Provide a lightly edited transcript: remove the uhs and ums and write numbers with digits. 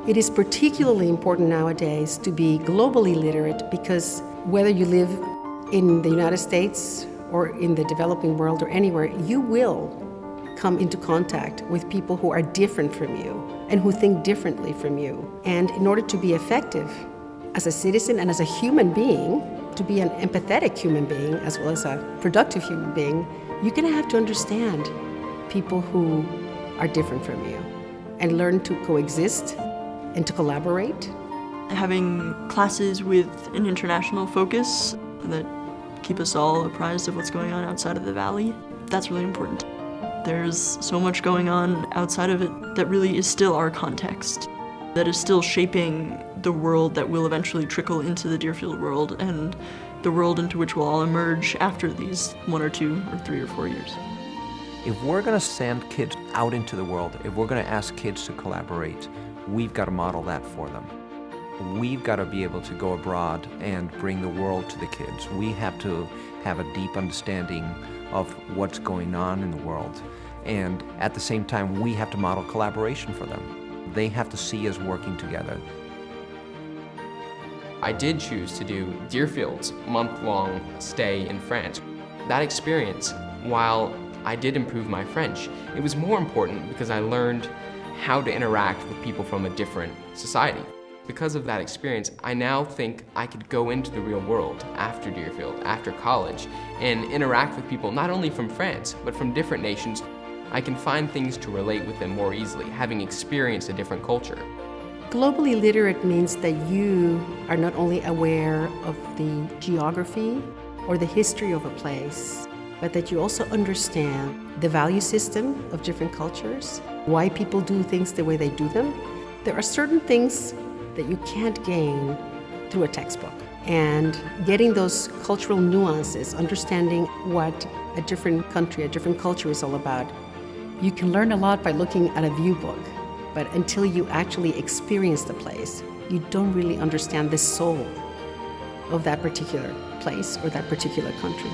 It is particularly important nowadays to be globally literate because whether you live in the United States or in the developing world or anywhere, you will come into contact with people who are different from you and who think differently from you. And in order to be effective as a citizen and as a human being, to be an empathetic human being as well as a productive human being, you're going to have to understand people who are different from you and learn to coexist and to collaborate. Having classes with an international focus that keep us all apprised of what's going on outside of the valley, that's really important. There's so much going on outside of it that really is still our context, that is still shaping the world that will eventually trickle into the Deerfield world and the world into which we'll all emerge after these 1 or 2 or 3 or 4 years. If we're going to send kids out into the world, if we're going to ask kids to collaborate, we've got to model that for them. We've got to be able to go abroad and bring the world to the kids. We have to have a deep understanding of what's going on in the world. And at the same time, we have to model collaboration for them. They have to see us working together. I did choose to do Deerfield's month-long stay in France. That experience, while I did improve my French, it was more important because I learned how to interact with people from a different society. Because of that experience, I now think I could go into the real world after Deerfield, after college, and interact with people not only from France, but from different nations. I can find things to relate with them more easily, having experienced a different culture. Globally literate means that you are not only aware of the geography or the history of a place, but that you also understand the value system of different cultures, why people do things the way they do them. There are certain things that you can't gain through a textbook. And getting those cultural nuances, understanding what a different country, a different culture is all about. You can learn a lot by looking at a view book, but until you actually experience the place, you don't really understand the soul of that particular place or that particular country.